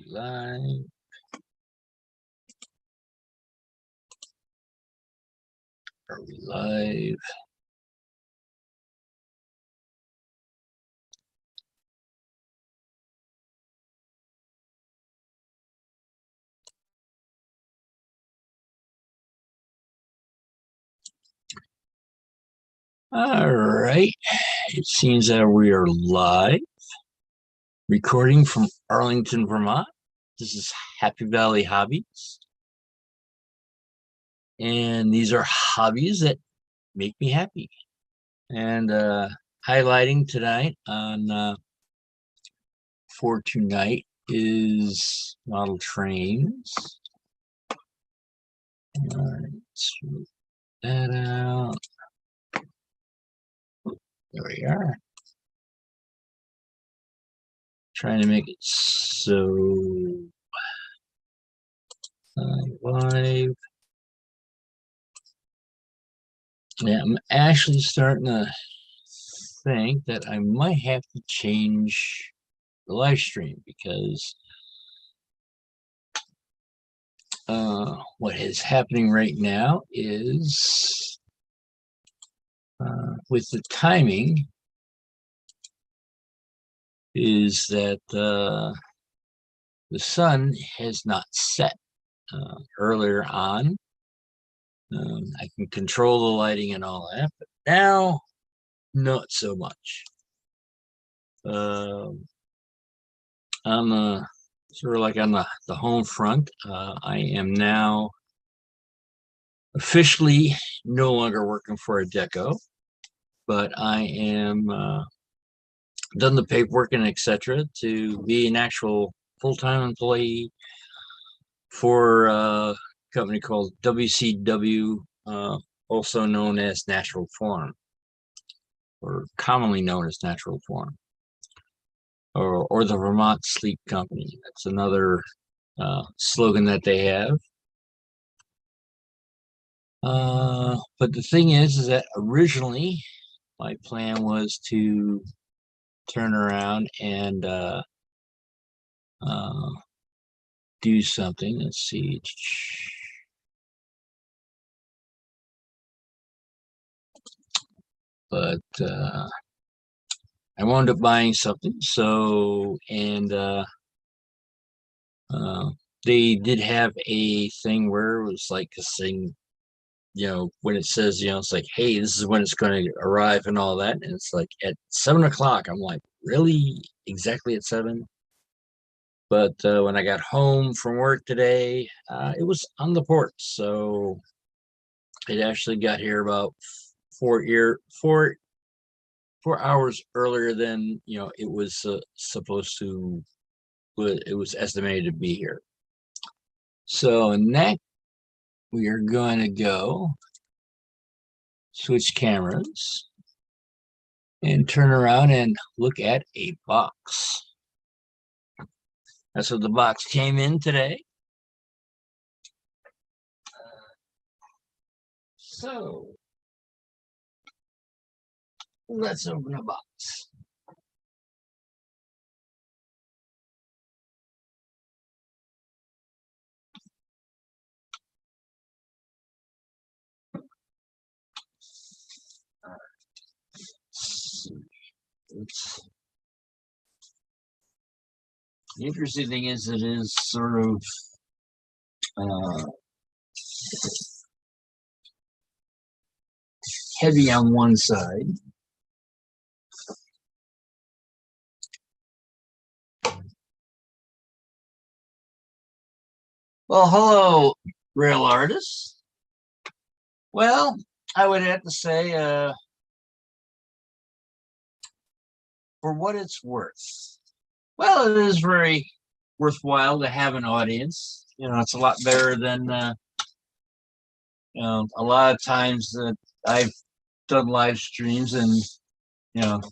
Live. Are we live? All right. It seems that we are live, recording from Arlington, Vermont. This is Happy Valley Hobbies. And these are hobbies that make me happy. And highlighting tonight on for tonight is model trains. All right, let's move that out. There we are. Trying to make it so live. Yeah, I'm actually starting to think that I might have to change the live stream because what is happening right now is with the timing is that the sun has not set earlier on. I can control the lighting and all that, but now not so much. I'm sort of like on the home front. I am now officially no longer working for a deco, but I am done the paperwork and etc. to be an actual full-time employee for a company called WCW, also known as Natural Farm, or commonly known as Natural Farm, or the Vermont Sleep Company. That's another slogan that they have. But the thing is that originally my plan was to turn around and do something. Let's see. But I wound up buying something. So, and they did have a thing where it was like a thing, when it says, it's like, hey, this is when it's going to arrive and all that. And it's like at 7 o'clock. I'm like, really? Exactly at 7? But when I got home from work today, it was on the porch. So it actually got here about 4 hours earlier than, it was supposed to, it was estimated to be here. So next, we are going to go switch cameras and turn around and look at a box. That's what the box came in today. So let's open a box. The interesting thing is it is sort of heavy on one side. Well, hello, rail artists. Well, I would have to say, for what it's worth, well, it is very worthwhile to have an audience. It's a lot better than, a lot of times that I've done live streams and,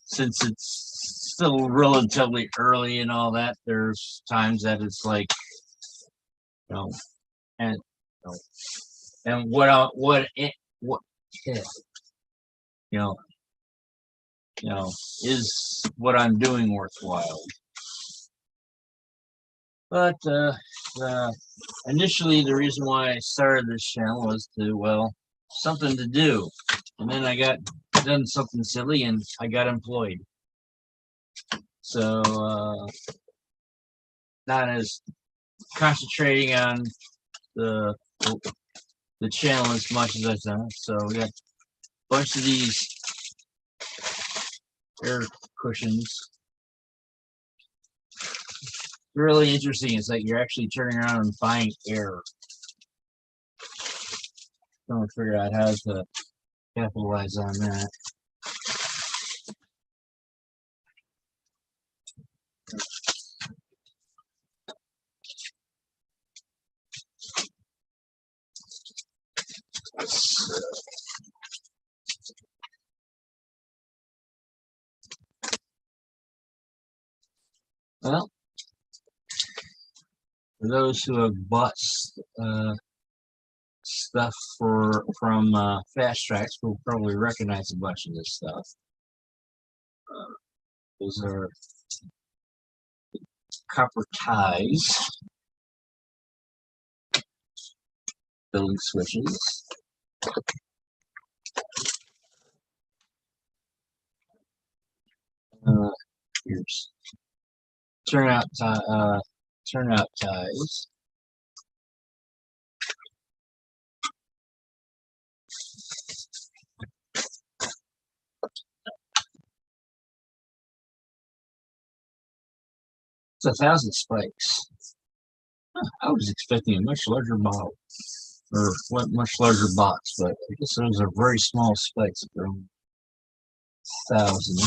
since it's still relatively early and all that, there's times that it's like, and what is what I'm doing worthwhile? But initially, the reason why I started this channel was to, well, something to do. And then I got done something silly and I got employed. So, not as concentrating on the the channel as much as I've done. So we got a bunch of these air cushions. Really interesting. It's like you're actually turning around and buying air. Trying to figure out how to capitalize on that. Well, for those who have bought stuff from Fast Tracks, will probably recognize a bunch of this stuff. Those are copper ties, building switches. Here's turnout ties. It's 1,000 spikes. Huh, I was expecting a much larger bottle, or what, much larger box, but I guess those are very small spikes for 1,000.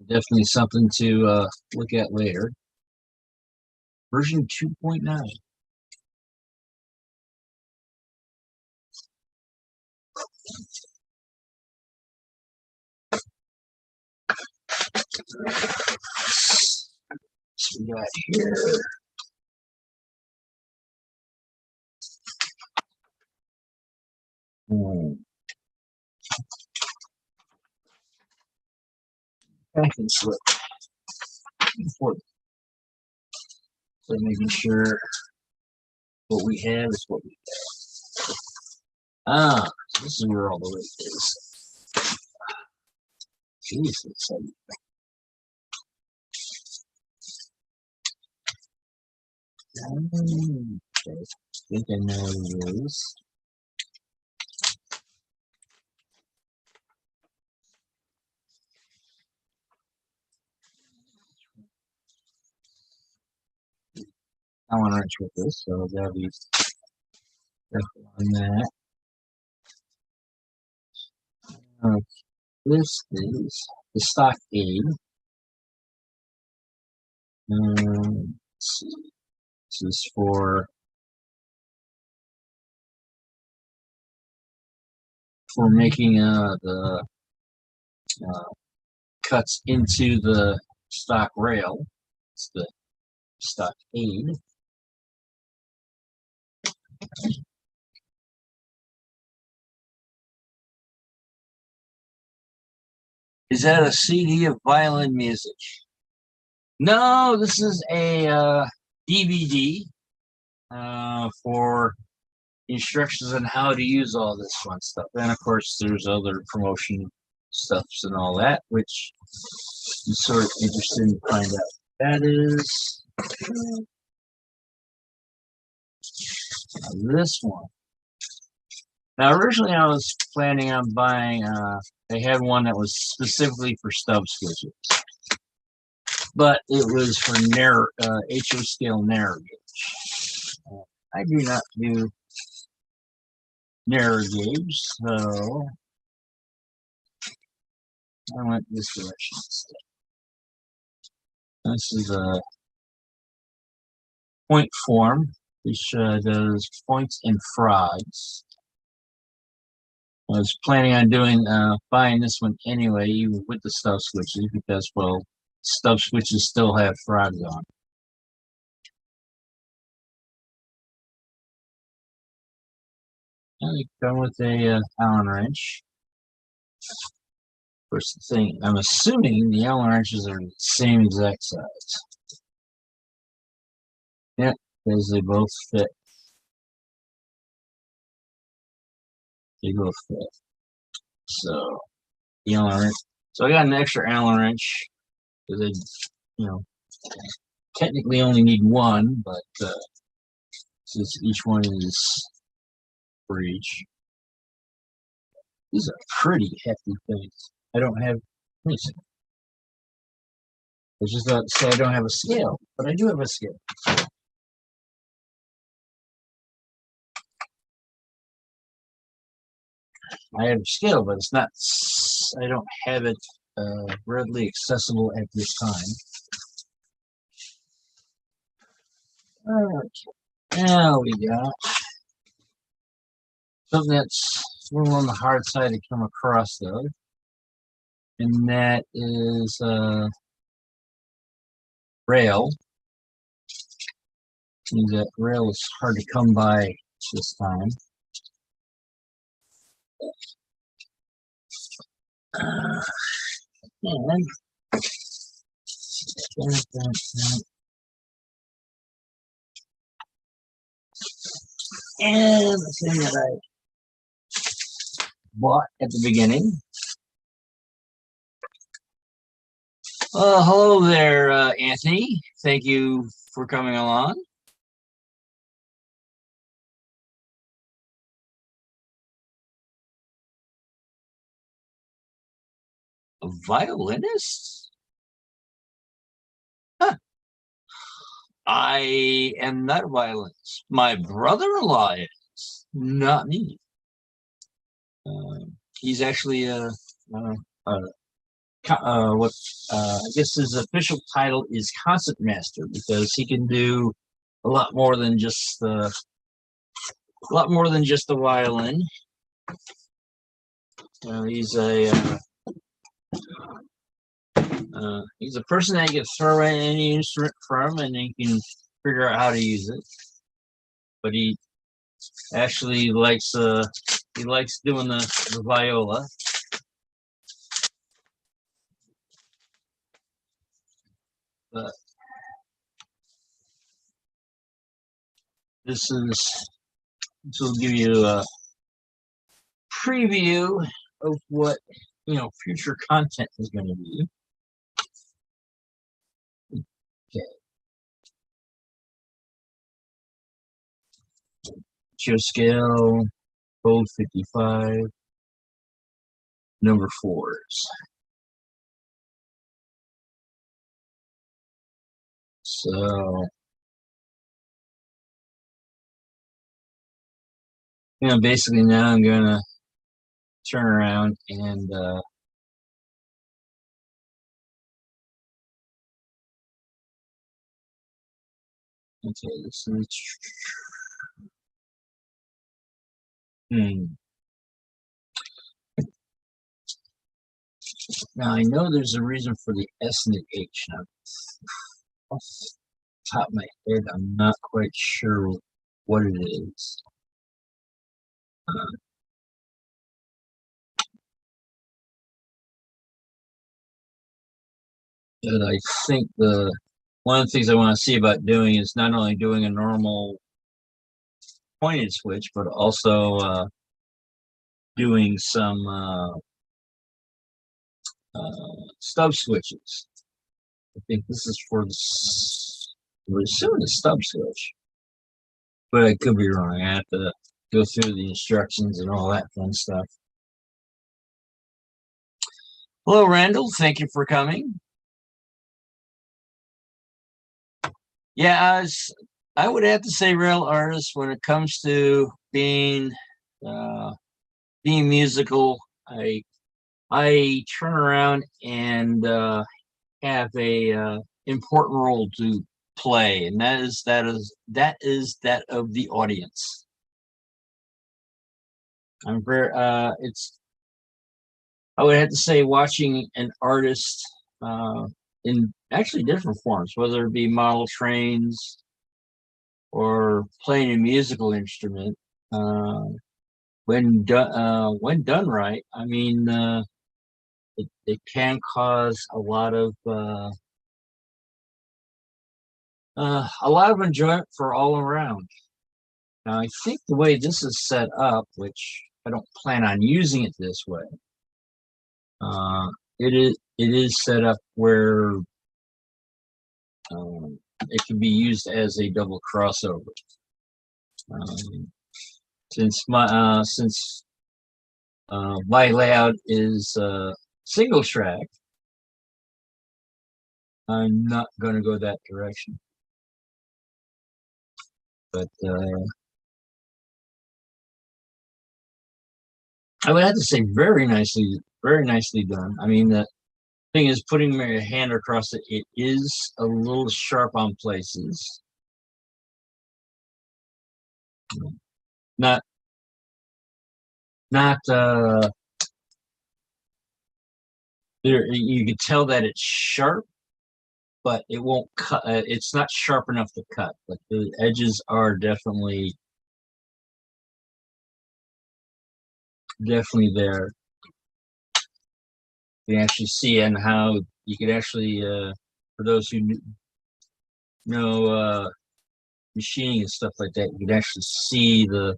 Definitely something to look at later. Version 2.9. So we got here. Packing slip. Important. So making sure what we have is what we have. Ah, so this is where all the weight is. Jeez, it's heavy. Okay, I think I know what it is. I want to wrench with this, so that'll be careful on that. This is the stock aid. Let's see. This is for making the cuts into the stock rail. It's the stock aid. Is that a CD of violin music? No, this is a DVD for instructions on how to use all this fun stuff. And of course, there's other promotion stuffs and all that, which I'm sort of interested to find out what that is. This one. Now, originally I was planning on buying, they had one that was specifically for stub switches, but it was for narrow, HO scale narrow gauge. I do not do narrow gauge, so I went this direction instead. This is a point form, which does points and frogs. I was planning on doing buying this one anyway, even with the stub switches, because well, stub switches still have frogs on. And they come with a Allen wrench. First thing, I'm assuming the Allen wrenches are the same exact size. Yeah, because they both fit. They both fit. So the Allen wrench. So I got an extra Allen wrench because I, you know, technically only need one, but since each one is for each. These are pretty hefty things. I don't have. Let me see. I was just about to say I don't have a scale, but I do have a scale. I have a scale, but it's not. I don't have it readily accessible at this time. Okay, now we got something that's a little on the hard side to come across, though, and that is rail. Means that rail is hard to come by this time. And the thing that I bought at the beginning. Hello there, Anthony. Thank you for coming along. A violinist? Huh. I am not a violinist. My brother-in-law is, not me. He's actually what I guess his official title is concert master because he can do a lot more than just the violin. He's a person that you can throw in any instrument from and he can figure out how to use it. But he actually likes doing the viola. But this will give you a preview of what future content is going to be. Okay. Show scale, code 55, number 4s. So, basically now I'm going to turn around and okay, this is Now I know there's a reason for the S and the H. Now, off the top of my head, I'm not quite sure what it is. But I think one of the things I want to see about doing is not only doing a normal pointed switch, but also doing some stub switches. I think this is for we're assuming the stub switch, but I could be wrong. I have to go through the instructions and all that fun stuff. Hello, Randall. Thank you for coming. Yeah, I would have to say rail artist when it comes to being musical. I turn around and have a important role to play, and that is that of the audience. I'm very I would have to say watching an artist in actually different forms, whether it be model trains or playing a musical instrument. When done right, I mean, it can cause a lot of enjoyment for all around. Now, I think the way this is set up, which I don't plan on using it this way, uh, it is set up where it can be used as a double crossover. Um, since my layout is single track, I'm not going to go that direction. But I would have to say very nicely done. I mean, the thing is, putting my hand across it, it is a little sharp on places. Not, not, there, you can tell that it's sharp, but it won't cut. It's not sharp enough to cut. But the edges are definitely there. You can actually see and how you could actually, for those who know machining and stuff like that, you can actually see the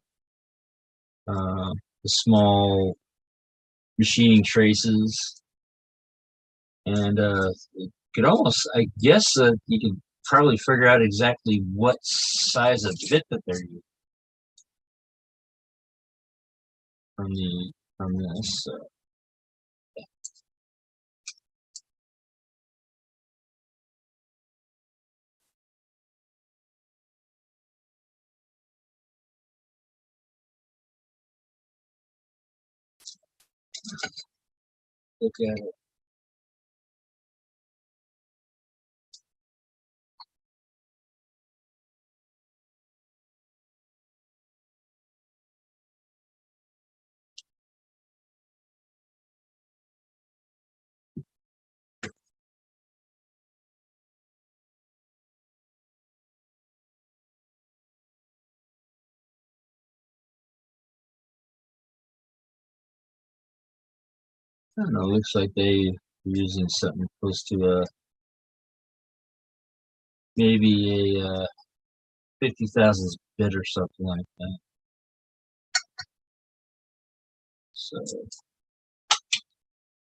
small machining traces, and you could almost, I guess, you could probably figure out exactly what size of bit that they're using from the from this. Look at it. I don't know. Looks like they are using something close to maybe a 50,000 bit or something like that. So,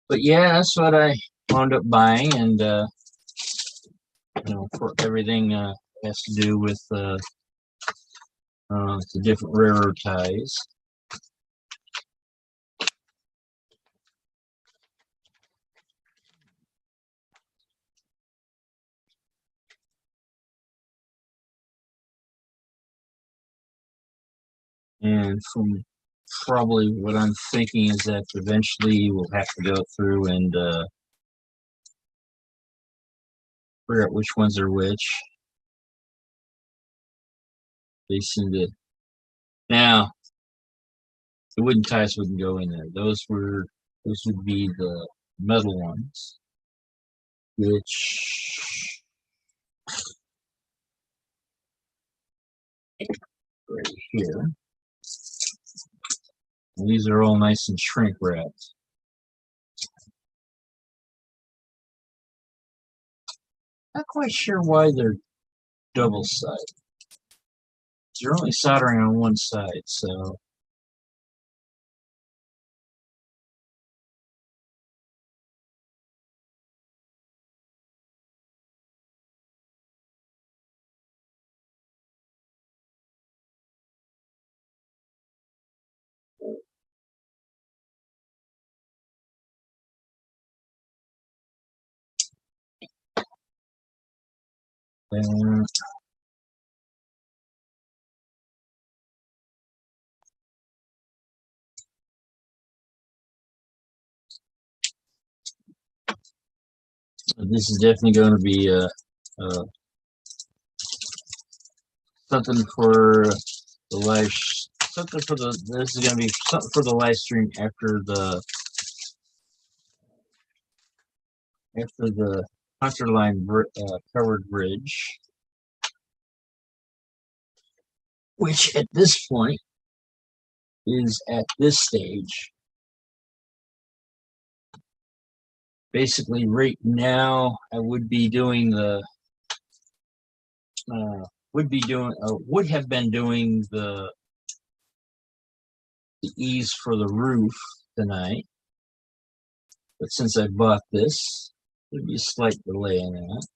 but yeah, that's what I wound up buying, and for everything has to do with the different railroad ties. And from probably what I'm thinking is that eventually we'll have to go through and figure out which ones are which. They seem to. Now, the wooden ties wouldn't go in there. Those would be the metal ones, which right here. And these are all nice and shrink wrapped. Not quite sure why they're double sided. They're only soldering on one side, so. And this is definitely going to be something for the live. Something for the. This is going to be something for the live stream after the Hunter Line covered bridge, which at this point is at this stage. basically right now I would be doing the would have been doing the eaves for the roof tonight, but since I bought this, there'd be a slight delay in that.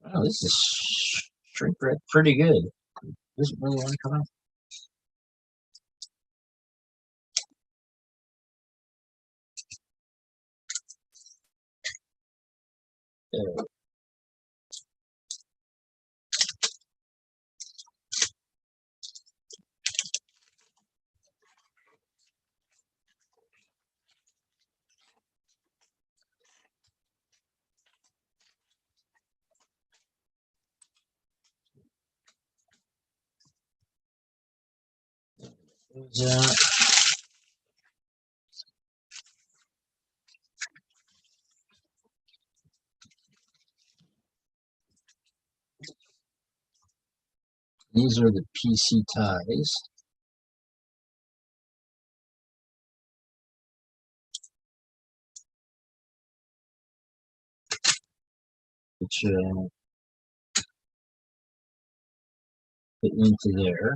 Wow, this is shrink wrap pretty good. Doesn't really want to come out. There. Yeah. These are the PC ties. Which fit into there.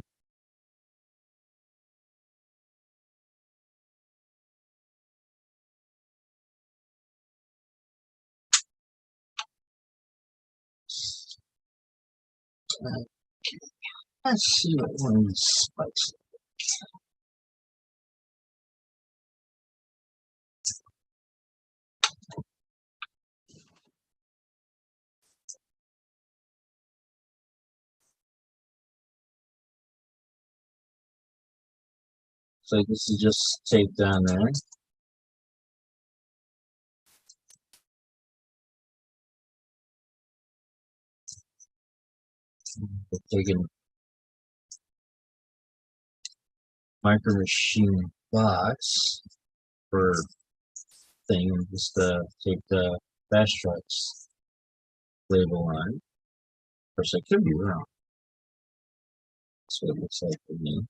Let's see what one of these spikes. So this is just taped down there. Taking micro machine box for thing and just take the fast trucks label on. Of course, I could be wrong. That's what it looks like for me.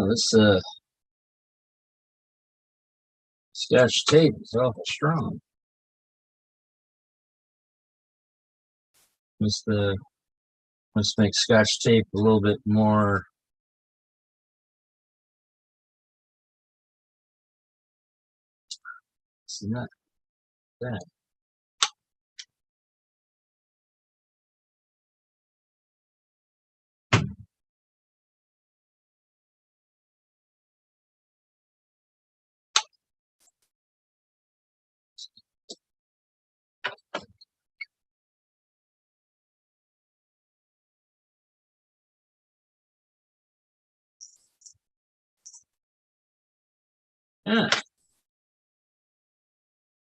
Oh, this Scotch tape is awful strong. Must make Scotch tape a little bit more. It's not that. Yeah,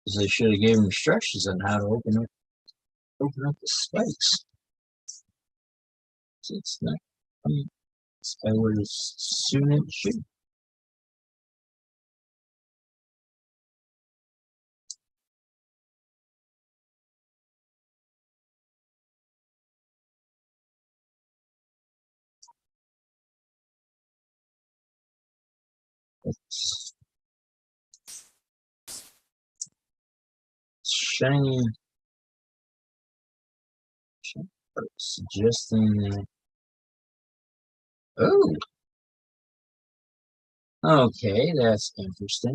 because they should have gave him instructions on how to open up the spikes. So it's not. I mean, I would assume it should. It's shiny, suggesting that. Oh, okay, that's interesting.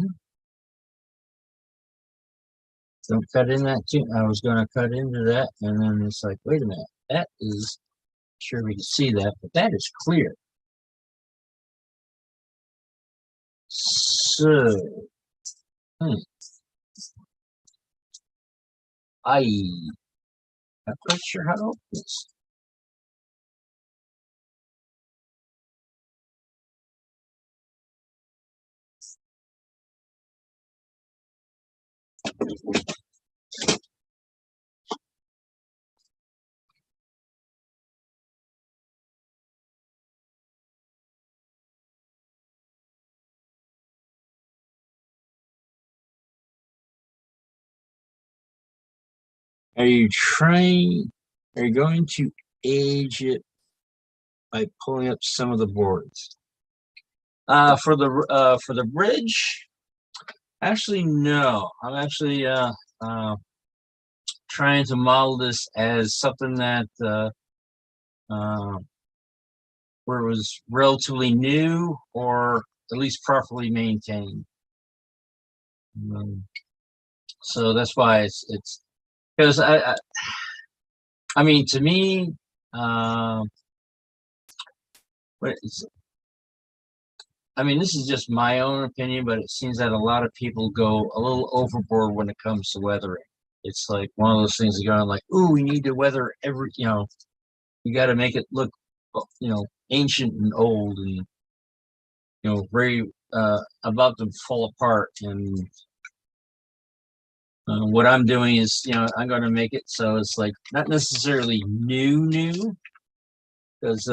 Don't cut in that too. I was going to cut into that, and then it's like, wait a minute, that is, sure we can see that, but that is clear. So, I'm not quite sure how to open this. Are you trying? Are you going to age by pulling up some of the boards. For the bridge, actually no. I'm actually uh, trying to model this as something that uh, where it was relatively new or at least properly maintained. So that's why it's because I mean to me, uh, what is I mean, this is just my own opinion, but it seems that a lot of people go a little overboard when it comes to weathering. It's like one of those things that go on like, "Ooh, we need to weather every, you got to make it look, ancient and old and, very about to fall apart." And what I'm doing is, I'm going to make it so it's like not necessarily new, because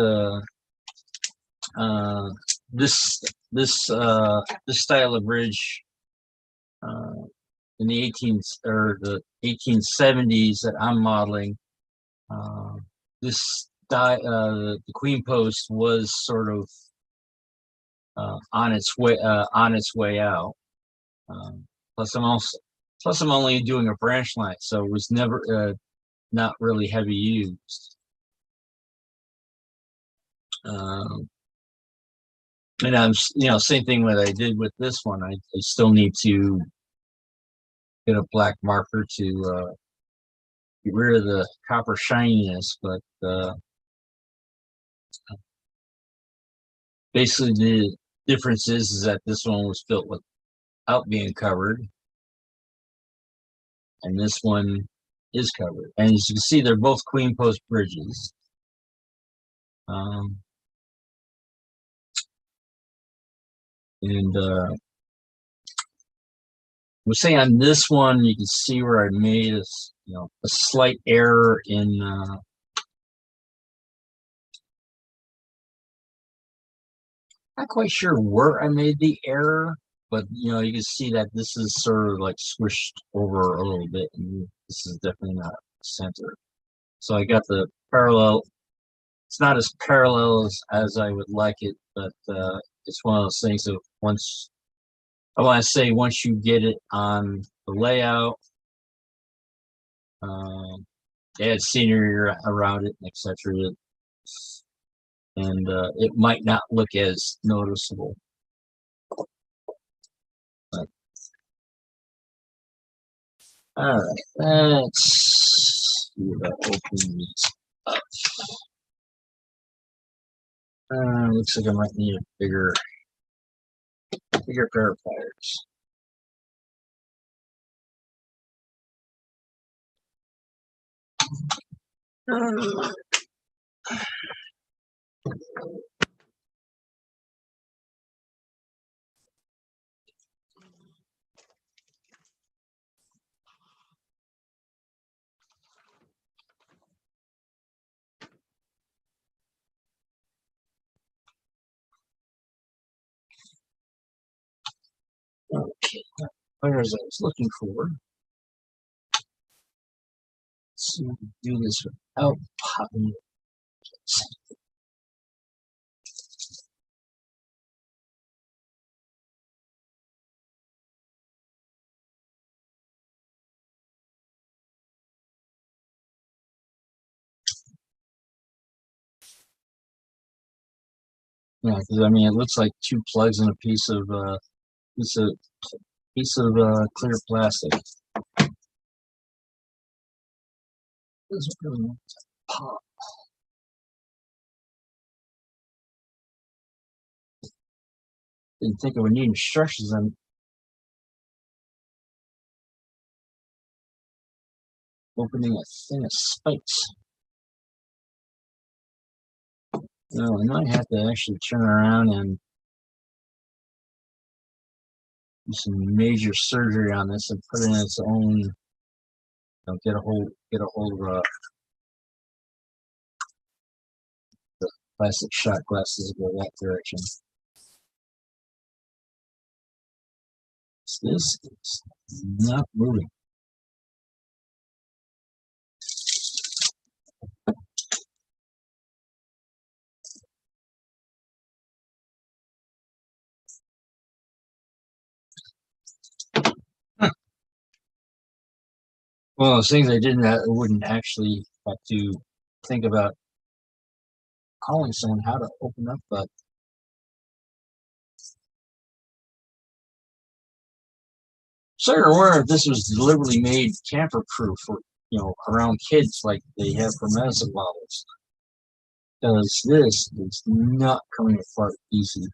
uh, this this style of bridge uh, in the 1870s that I'm modeling. Uh, the Queen Post was sort of on its way out. Um, plus, I'm only doing a branch line, so it was never not really heavy used. Um, and I'm same thing what I did with this one. I still need to get a black marker to get rid of the copper shininess, but basically the difference is that this one was built without being covered, and this one is covered. And as you can see, they're both Queen Post bridges. Um, and we'll say on this one, you can see where I made a slight error in. Not quite sure where I made the error, but you can see that this is sort of like squished over a little bit, and this is definitely not center. So I got the parallel. It's not as parallel as I would like it, but it's one of those things that once you get it on the layout, add scenery around it, etc., and it might not look as noticeable. But, all right, let's see if that opens up. Looks like I might need a bigger pair of pliers. Okay, pliers I was looking for. Let's see if we can do this without popping it. Yeah, because I mean, it looks like two plugs and a piece of clear plastic. Doesn't really want to pop. Didn't think I would need instructions on. opening a thing of spikes. No, I might have to actually turn around and do some major surgery on this and put it in its own. Get a hold of the plastic shot glasses and go that direction. This is not moving. Well, those things I wouldn't actually have to think about calling someone how to open up, but so you're aware if this was deliberately made tamper proof for around kids like they have for medicine bottles. Because this is not coming apart easy.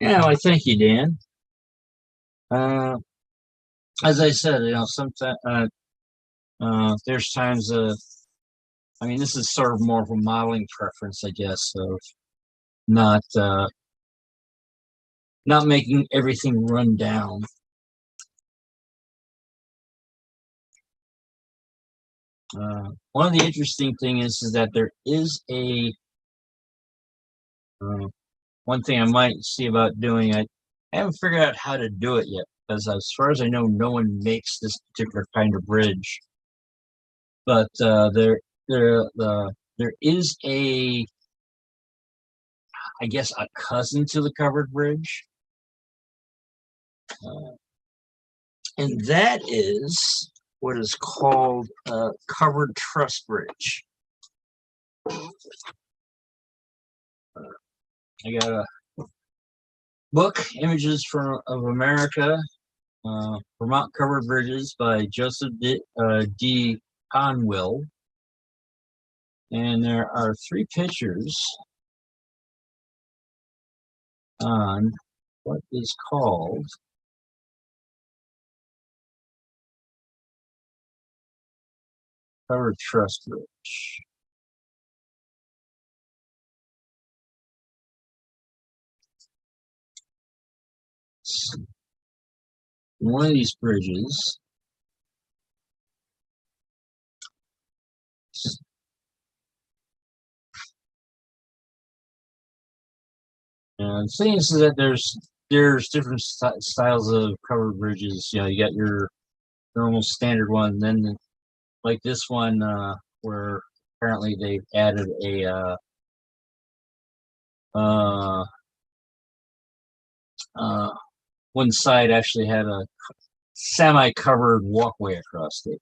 Yeah, well, thank you, Dan. As I said, sometimes there's times. I mean, this is sort of more of a modeling preference, I guess, of not not making everything run down. One of the interesting things is that there is a one thing I might see about doing. I haven't figured out how to do it yet, because as far as I know, no one makes this particular kind of bridge. But there is a, I guess, a cousin to the covered bridge, and that is what is called a covered truss bridge. I got a book, Images of America, Vermont Covered Bridges by Joseph D. Conwell. And there are 3 pictures on what is called covered truss bridge. One of these bridges and the thing is that there's different styles of covered bridges. You got your normal standard one, then like this one where apparently they've added a one side actually had a semi-covered walkway across it.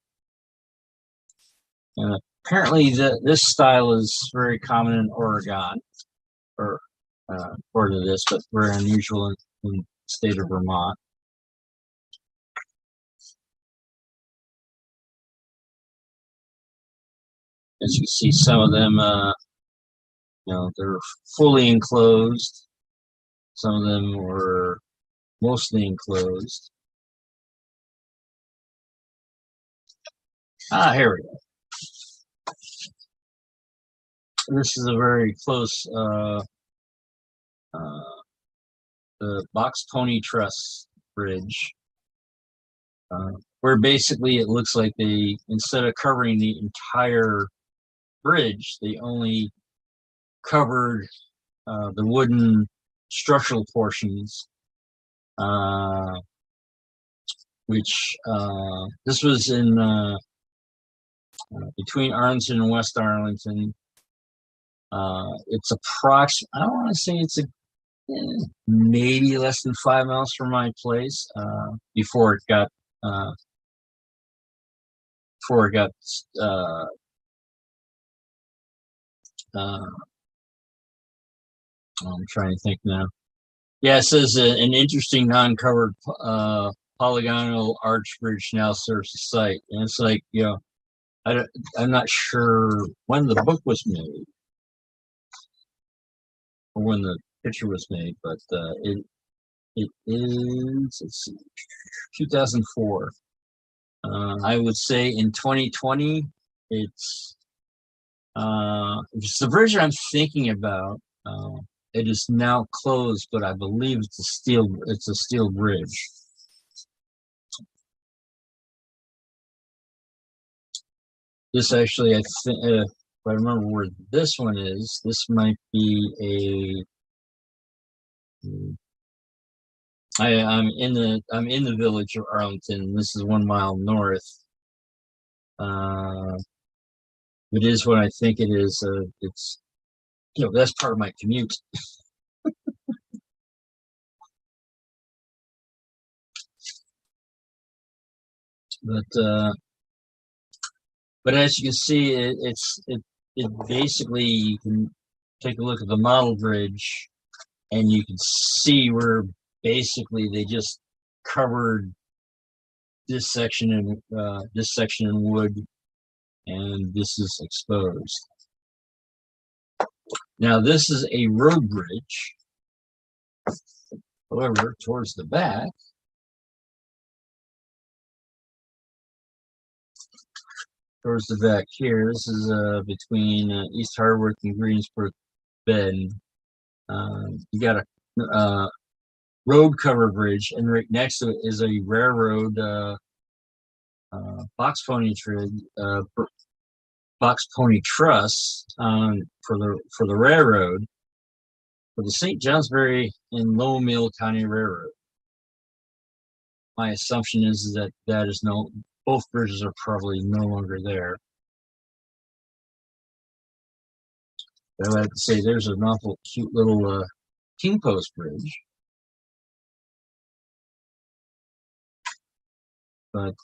And apparently this style is very common in Oregon, or according to this, but very unusual in the state of Vermont. As you see, some of them, they're fully enclosed. Some of them were mostly enclosed. Here we go. This is a very close the box pony truss bridge, where basically it looks like they, instead of covering the entire bridge, they only covered the wooden structural portions, which this was in between Arlington and West Arlington. It's approximately, I don't want to say it's maybe less than 5 miles from my place, before it got I'm trying to think now. Yeah, it says an interesting non-covered polygonal arch bridge now serves the site, and it's like, I'm not sure when the book was made or when the picture was made, but it is, let's see, 2004. I would say in 2020, it's the version I'm thinking about. It is now closed, but I believe it's a steel bridge. This actually, I think, if I remember where this one is, this might be I'm in the village of Arlington. This is 1 mile north. Uh, it is what I think it is. It's that's part of my commute. But but as you can see, it basically, you can take a look at the model bridge, and you can see where basically they just covered this section in wood, and this is exposed. Now this is a road bridge. However, towards the back, here, this is between East Hartwick and Greensbrook Bend. You got a road cover bridge, and right next to it is a railroad box pony truss for the railroad for the St. Johnsbury and Lowell Mill County Railroad. My assumption is that both bridges are probably no longer there. But I have to say, there's an awful cute little king post bridge. But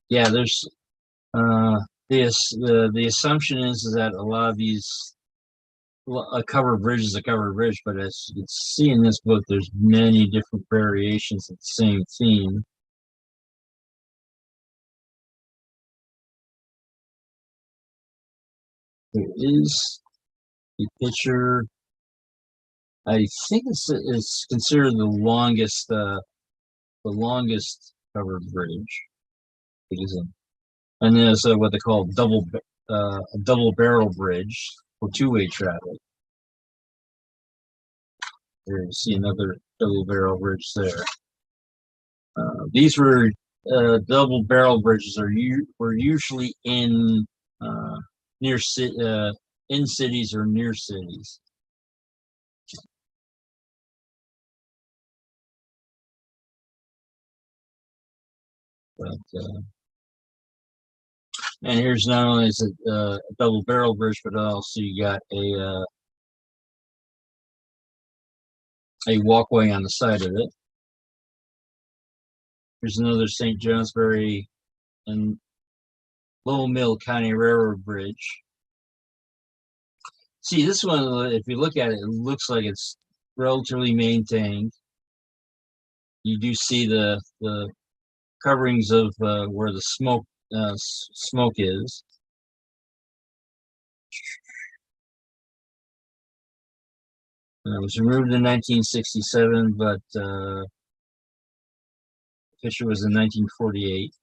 yeah, there's the assumption is that a lot of these, a covered bridge is a covered bridge, but as you can see in this book, there's many different variations of the same theme. There is a picture. I think it's considered the longest covered bridge. And there's what they call a double barrel bridge for two-way traffic. There you see another double barrel bridge there. These were double barrel bridges were usually in cities or near cities. But and here's not only is it a double barrel bridge, but also you got a walkway on the side of it. Here's another St. Johnsbury and Lowell Mill County Railroad bridge. See, this one, if you look at it, it looks like it's relatively maintained. You do see the coverings of where the smoke is. It was removed in 1967, but the picture was in 1948.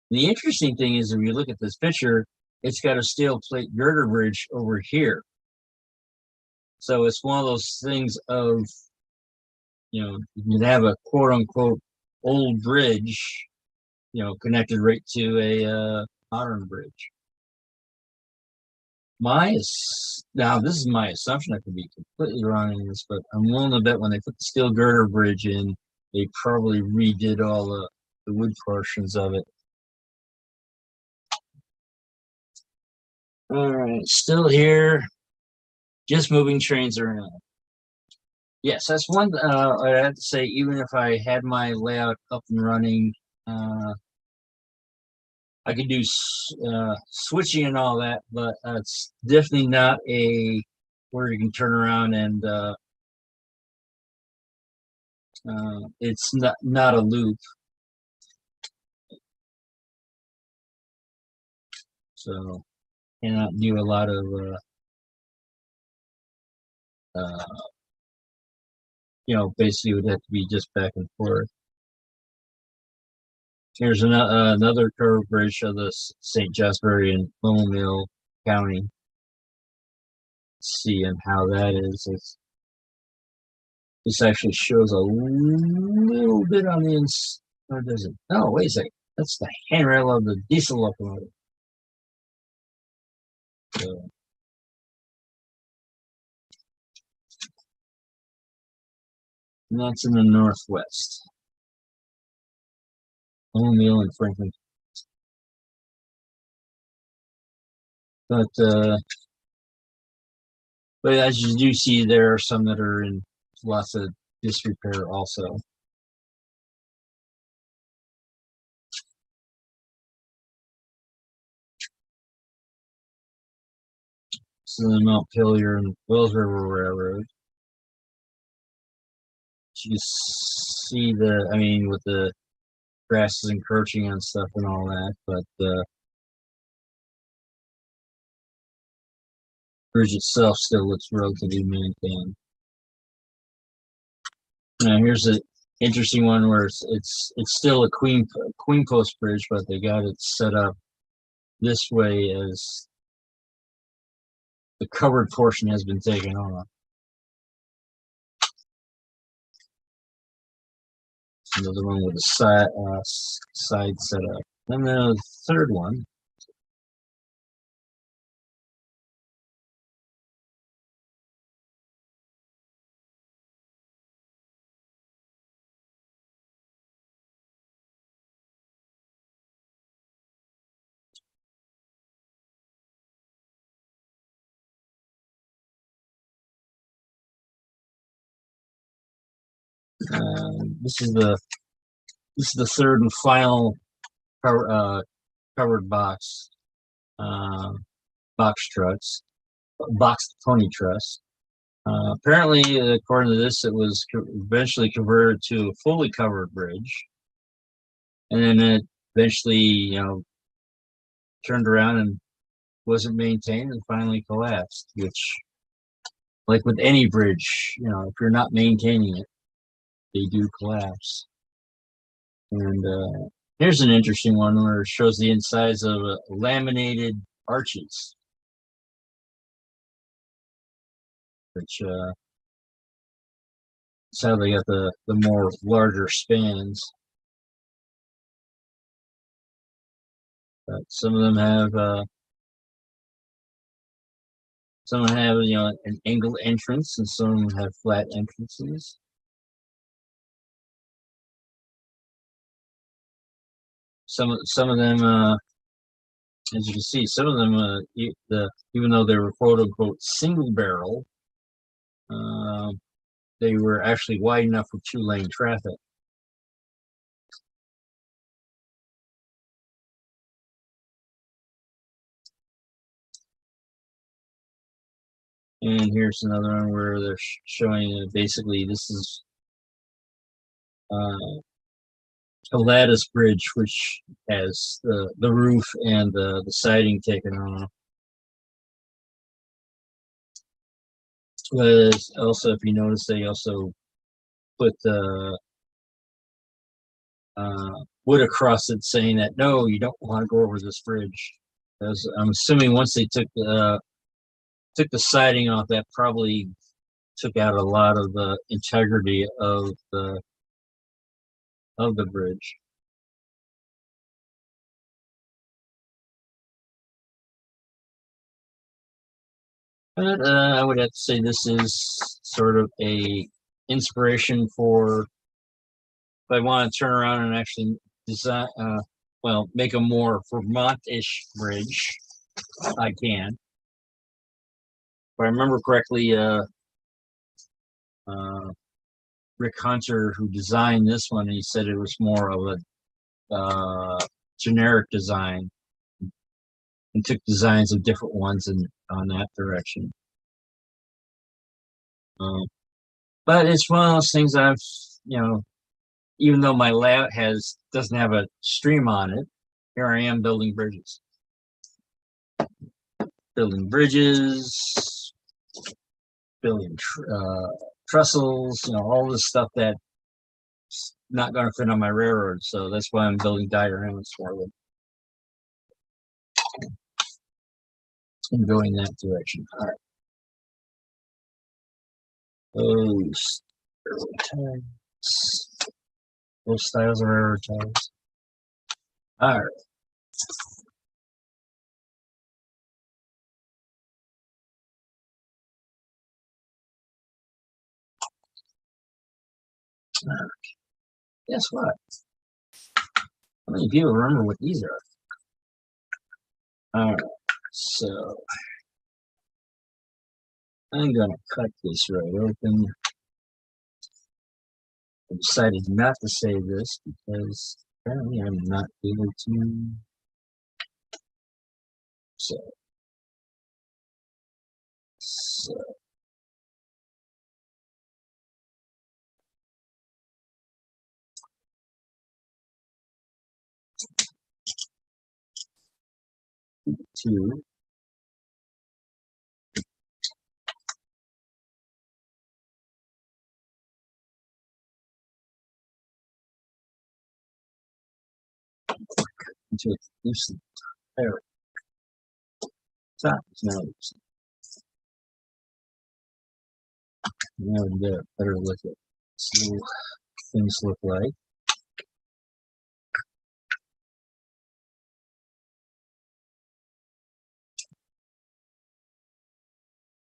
And the interesting thing is, if you look at this picture, it's got a steel plate girder bridge over here. So it's one of those things of, you can have a quote unquote old bridge, connected right to a modern bridge. Now this is my assumption. I could be completely wrong in this, but I'm willing to bet when they put the steel girder bridge in, they probably redid all the wood portions of it. All right, still here, just moving trains around. Yes, that's one. I have to say, even if I had my layout up and running, I could do switching and all that, but it's definitely not where you can turn around and it's not a loop. So cannot do a lot of basically it would have to be just back and forth. Here's another curved bridge of the St. Jasper in Mill County. Seeing how that is. This actually shows a little bit on the inside. Or does it? Oh, wait a second. That's the handrail of the diesel locomotive. So, and that's in the northwest. O'Neill and Franklin. But as you do see, there are some that are in lots of disrepair also. So the Mount Pillier and Wills River Railroad. You see with the grasses encroaching on stuff and all that, but the bridge itself still looks relatively maintained. Now here's an interesting one where it's still a queen post bridge, but they got it set up this way as the covered portion has been taken off. Another one with a side setup. And then the third one. This is the third and final covered box boxed pony truss. Apparently, according to this, it was eventually converted to a fully covered bridge, and then it eventually, turned around and wasn't maintained and finally collapsed. Which, like with any bridge, if you're not maintaining it, they do collapse. And here's an interesting one where it shows the insides of laminated arches, which is how they got the more larger spans. But some of them have an angled entrance, and some have flat entrances. Some of them, as you can see, some of them, even though they were quote unquote single barrel, they were actually wide enough for 2-lane traffic. And here's another one where they're showing basically this is a lattice bridge, which has the roof and the siding taken off. But also, if you notice, they also put the wood across it, saying that no, you don't want to go over this bridge. Because I'm assuming once they took the siding off, that probably took out a lot of the integrity of the bridge. But I would have to say this is sort of a inspiration for if I want to turn around and actually design, make a more Vermont-ish bridge. I can. If I remember correctly, Rick Hunter, who designed this one, he said it was more of a generic design, and took designs of different ones on that direction. But it's one of those things I've, even though my layout doesn't have a stream on it, here I am building bridges. building bridges, building trestles, all this stuff that's not going to fit on my railroad. So that's why I'm building dioramas for them. I'm going that direction. All right. Those railroad ties. Those styles of railroad ties. All right. Guess what? How many people remember what these are? All right. So I'm going to cut this right open. I decided not to save this because apparently I'm not able to. So 2. Until it's loosened. There. Top is now loosened. Now we can get a better look at see what things look like.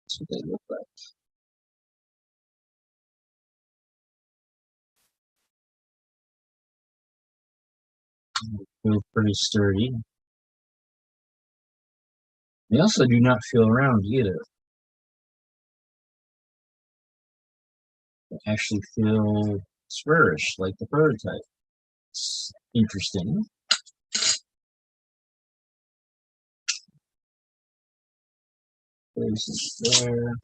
That's what they look like. Feel pretty sturdy. They also do not feel round either. They actually feel squarish like the prototype. It's interesting. Places there.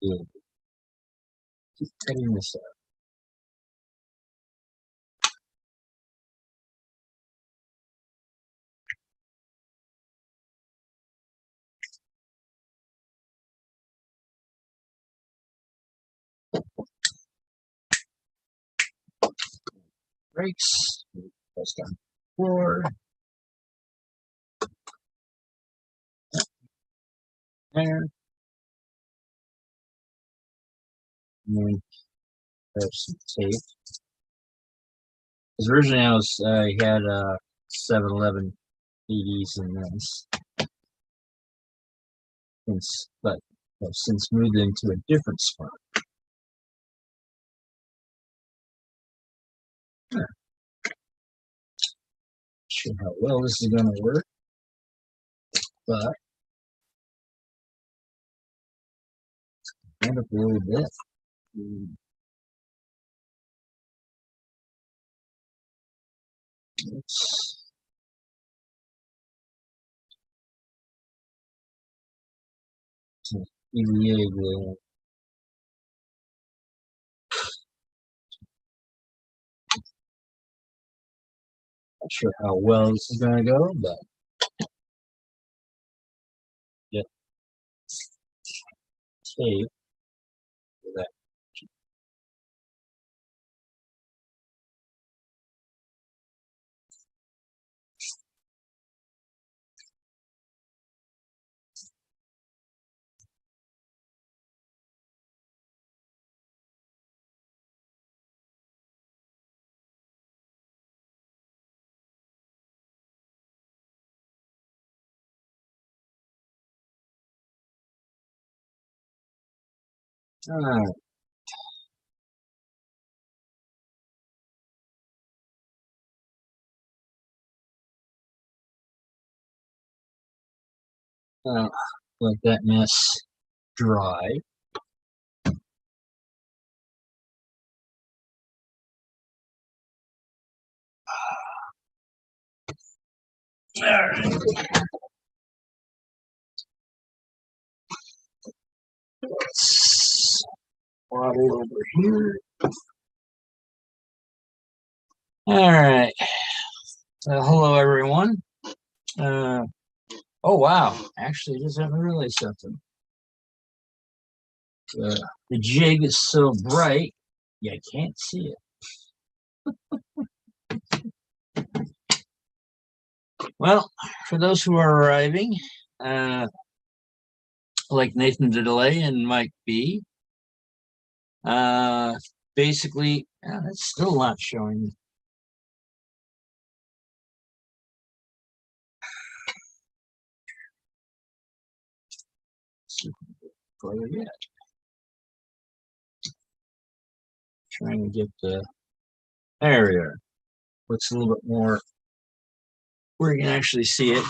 Good. Keep cutting this out. Brakes. Press down the floor. There. And then have some tape. Because originally I had 7-Eleven DVDs in this. But I've since moved into a different spot. Not sure how well this is going to work, but end up a little bit. Let's EVA will not sure how well this is going to go, but get tape for that. Alright. Let that mess dry. Alright. Let's plot it over here. All right. Hello, everyone. Oh, wow. Actually, I just haven't realized something. The jig is so bright, you can't see it. Well, for those who are arriving, like Nathan DeDelay and Mike B, basically, it's still not showing. Further yet. Trying to get the area. Looks a little bit more where you can actually see it.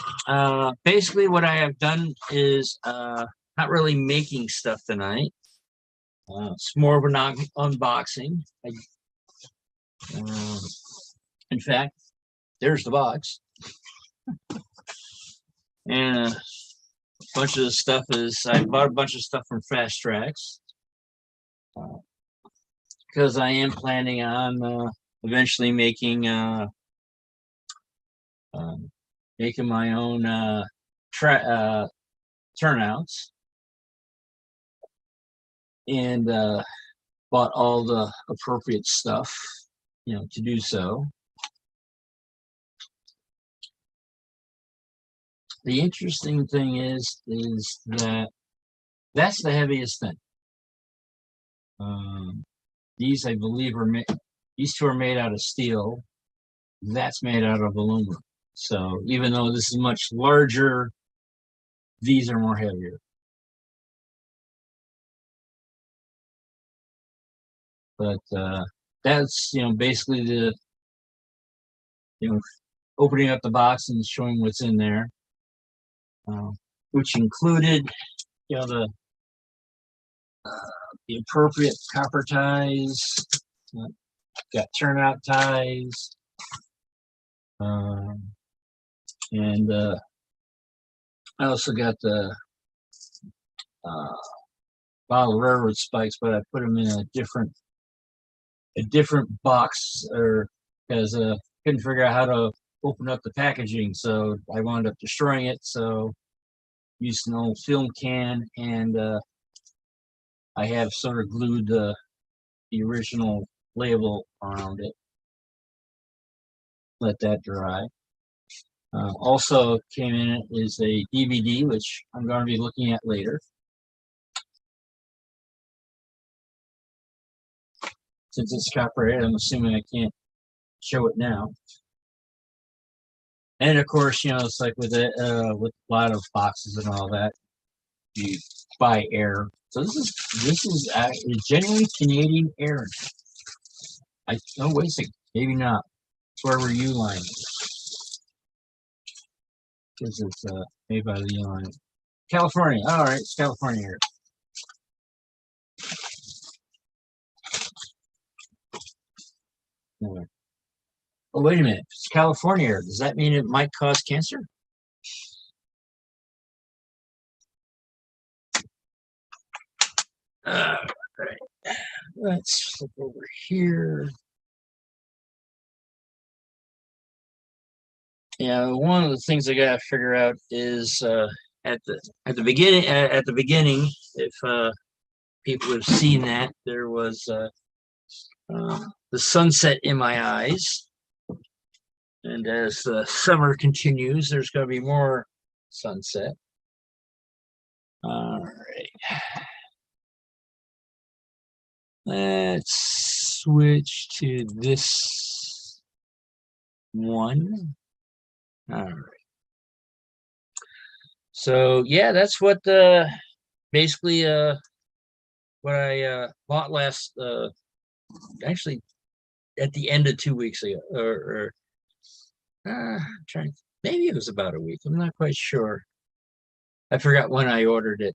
Basically, what I have done is not really making stuff tonight. It's more of an unboxing. In fact, there's the box. And a bunch of the stuff is, I bought a bunch of stuff from Fast Tracks. Because I am planning on eventually making my own turnouts, and bought all the appropriate stuff, to do so. The interesting thing is that that's the heaviest thing. These, I believe, these two are made out of steel. That's made out of aluminum. So even though this is much larger, these are more heavier. But that's, basically the, opening up the box and showing what's in there, which included, the appropriate copper ties, got turnout ties, and I also got the bottle railroad spikes, but I put them in a different box, or because couldn't figure out how to open up the packaging, so I wound up destroying it. So used an old film can, and I have sort of glued the original label around it. Let that dry. Also came in it is a DVD, which I'm going to be looking at later. Since it's copyrighted, I'm assuming I can't show it now. And of course, it's like with a lot of boxes and all that, you buy air. So this is actually genuinely Canadian air. Wait a second, maybe not. Wherever you line is, because it's made by the line. California. All right, it's California air. Anyway. Oh, wait a minute. It's California air. Does that mean it might cause cancer? All right. Let's flip over here. Yeah, one of the things I gotta figure out is at the beginning, if people have seen that, there was the sunset in my eyes, and as the summer continues, there's going to be more sunset. All right, let's switch to this one. All right. So yeah, that's what basically what I bought last actually at the end of 2 weeks ago, or maybe it was about a week. I'm not quite sure. I forgot when I ordered it,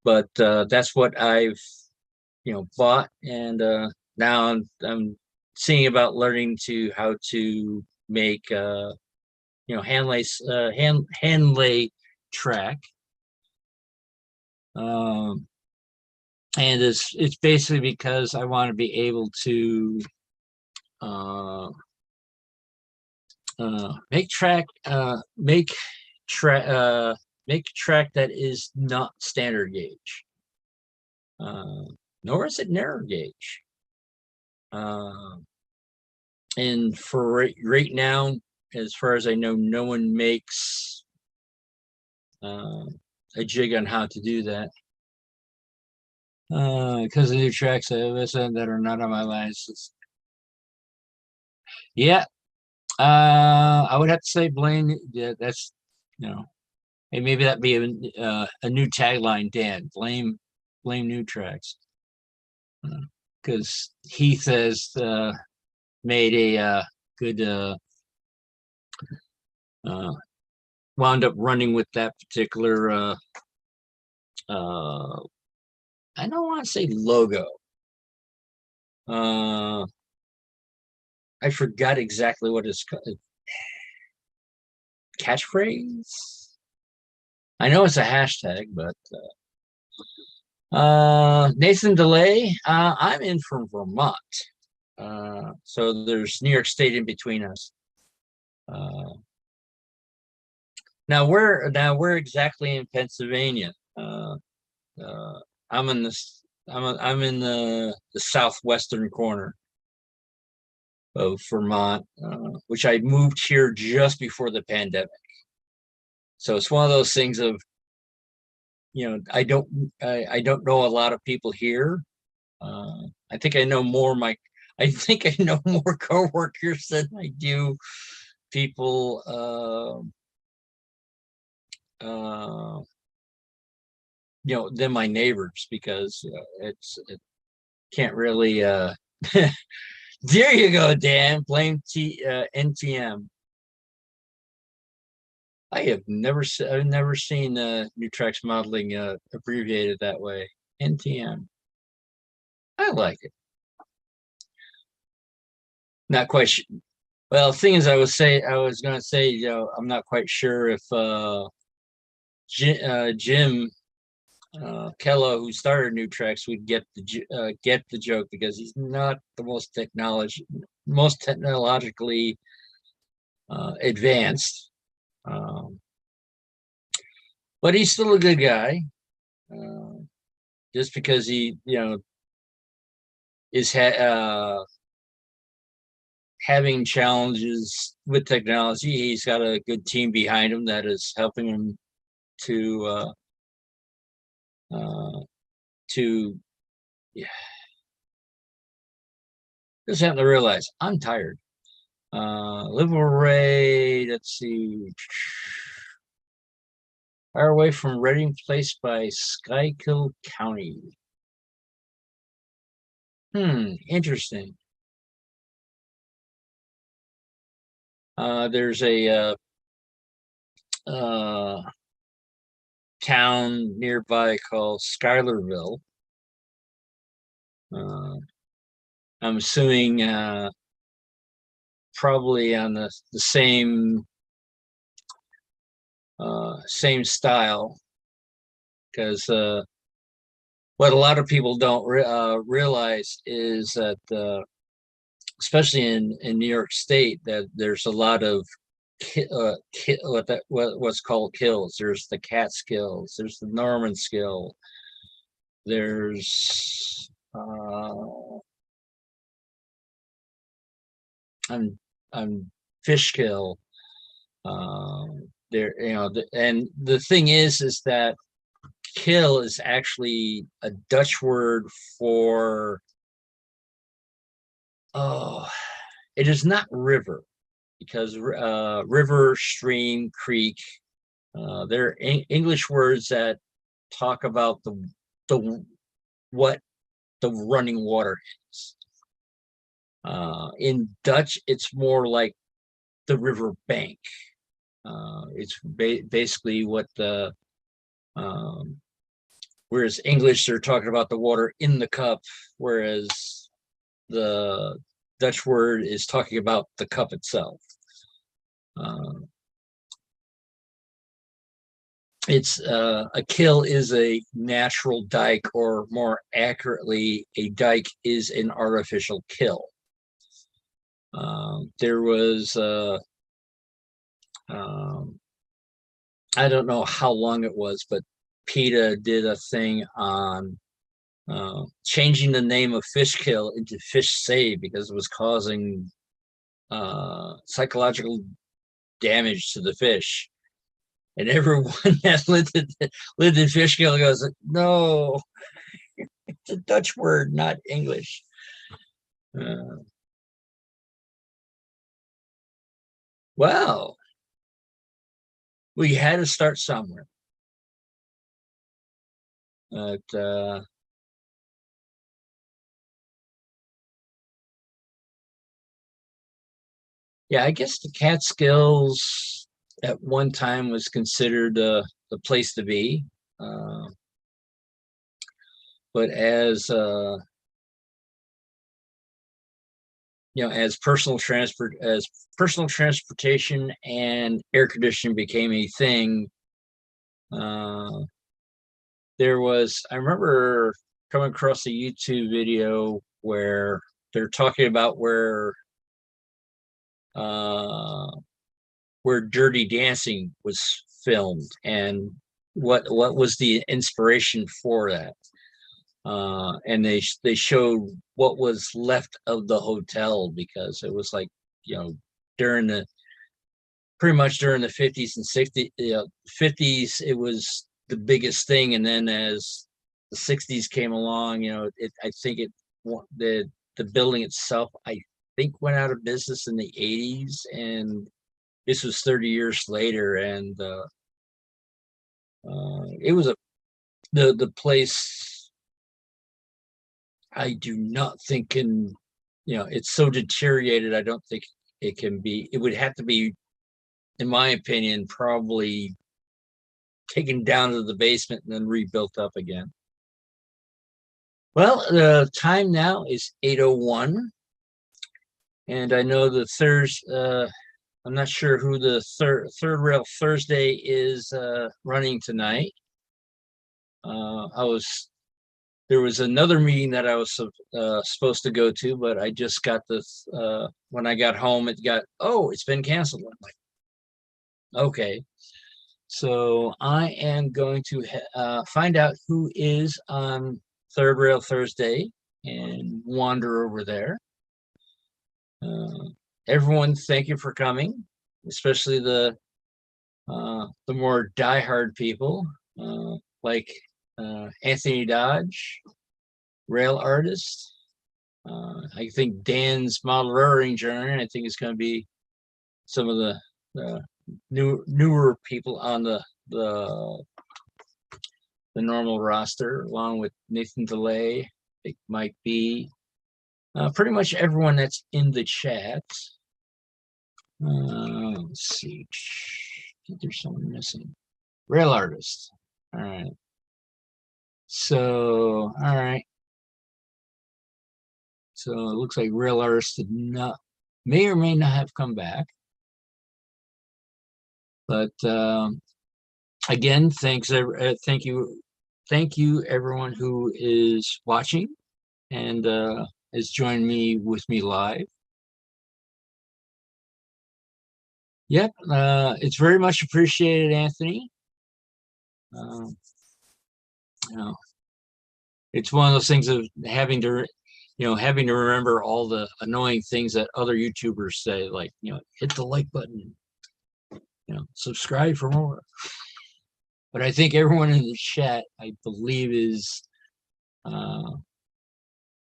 but that's what I've bought, and now I'm seeing about learning how to make hand lay track. Um, and it's basically because I want to be able to uh, make track make track that is not standard gauge, uh, nor is it narrow gauge. Uh, and for right now, as far as I know, no one makes uh, a jig on how to do that. Because of the new tracks that are not on my license. Yeah, I would have to say blame. Yeah, that's you know, hey, maybe that'd be a new tagline, Dan. Blame new tracks, because Heath has made a good uh, wound up running with that particular uh, I don't want to say logo. Uh, I forgot exactly what it's called. Catchphrase. I know it's a hashtag, but Nathan DeLay. I'm in from Vermont, so there's New York State in between us. Uh, now where exactly in Pennsylvania? Uh, I'm in this. I'm in the southwestern corner of Vermont, which I moved here just before the pandemic. So it's one of those things of, I don't know a lot of people here. I think I know more my I think I know more coworkers than I do people than my neighbors, because it can't really there you go, Dan. Blame NTM. I've never seen Nutrex modeling abbreviated that way. NTM. I like it. Not quite sure. Well, the thing is, I was gonna say, I'm not quite sure if Jim Kello, who started Nutrex, would get the joke, because he's not the most technologically advanced, um, but he's still a good guy. Uh, just because he, is having challenges with technology, he's got a good team behind him that is helping him to uh, to yeah. Just have to realize I'm tired. Liverpool Ray, let's see. Far away from Reading, Place by Schuylkill County. Interesting. There's a town nearby called Schuylerville. Uh, I'm assuming probably on the same style, because what a lot of people don't realize is that especially in New York State, that there's a lot of what's called kills. There's the Catskills, there's the Norman skill, there's I'm Fishkill. There, and the thing is that kill is actually a Dutch word for it is not river, because river, stream, creek, they're English words that talk about the what the running water is. In Dutch, it's more like the river bank. It's basically what the whereas English, they're talking about the water in the cup, whereas the Dutch word is talking about the cup itself. it's a kill is a natural dike, or more accurately, a dike is an artificial kill. There was um, I don't know how long it was, but PETA did a thing on changing the name of fish kill into fish save because it was causing psychological damage to the fish. And everyone that lived in fish kill goes, no, it's a Dutch word, not English. Uh, well, we had to start somewhere. But yeah, I guess the Catskills at one time was considered the place to be. Uh, but as personal transportation and air conditioning became a thing, uh, I remember coming across a YouTube video where they're talking about uh, where Dirty Dancing was filmed and what was the inspiration for that. And they showed what was left of the hotel because it was like, during the pretty much during the 50s and 60s, 50s, it was the biggest thing. And then as the 60s came along, I think the building itself, I think, went out of business in the 80s. And this was 30 years later. And it was the place, I do not think it's so deteriorated. I don't think it would have to be, in my opinion, probably taken down to the basement and then rebuilt up again. Well, the time now is 8:01, and I know the I'm not sure who the third rail Thursday is running tonight. There was another meeting that I was supposed to go to, but I just got this when I got home. It's been canceled. I'm like, okay. So I am going to find out who is on Third Rail Thursday and wander over there. Uh, Everyone, thank you for coming, especially the more diehard people like Anthony Dodge, rail artist. I think Dan's model railroading journey. I think it's going to be some of the newer people on the normal roster, along with Nathan DeLay. It might be pretty much everyone that's in the chat. Let's see. I think there's someone missing. Rail artist. All right. So, all right. So it looks like rail artist may or may not have come back. But again, thank you everyone who is watching and has joined me live. Yep, it's very much appreciated, Anthony. It's one of those things of having to remember all the annoying things that other YouTubers say, like, hit the like button, subscribe for more. But I think everyone in the chat, I believe,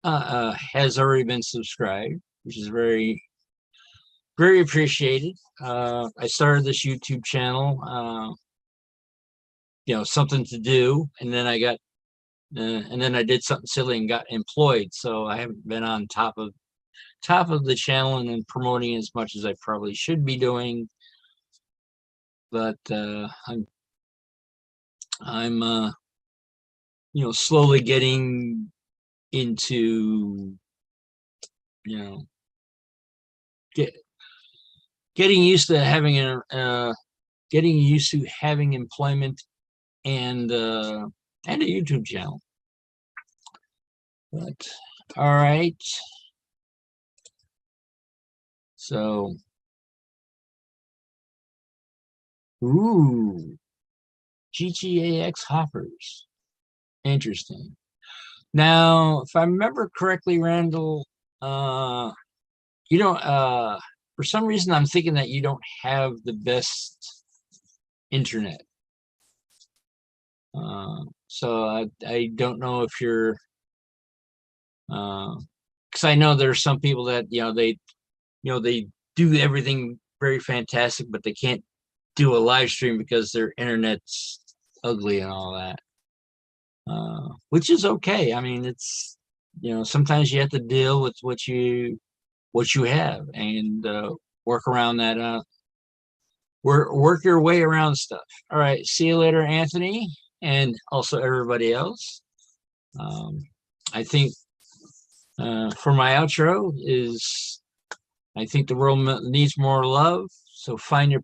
has already been subscribed, which is very, very appreciated. I started this YouTube channel, something to do, and then I did something silly and got employed. So I haven't been on top of the channel and then promoting as much as I probably should be doing. But I'm slowly getting into getting used to having employment and a YouTube channel. But all right. So, ooh, GTAX hoppers. Interesting. Now, if I remember correctly, Randall, you don't for some reason I'm thinking that you don't have the best internet. So I don't know if you're because I know there's some people that they do everything very fantastic, but they can't do a live stream because their internet's ugly and all that. Which is okay. I mean, it's sometimes you have to deal with what you have and work around that. Work your way around stuff. All right. See you later, Anthony, and also everybody else. I think for my outro is I think the world needs more love. So find your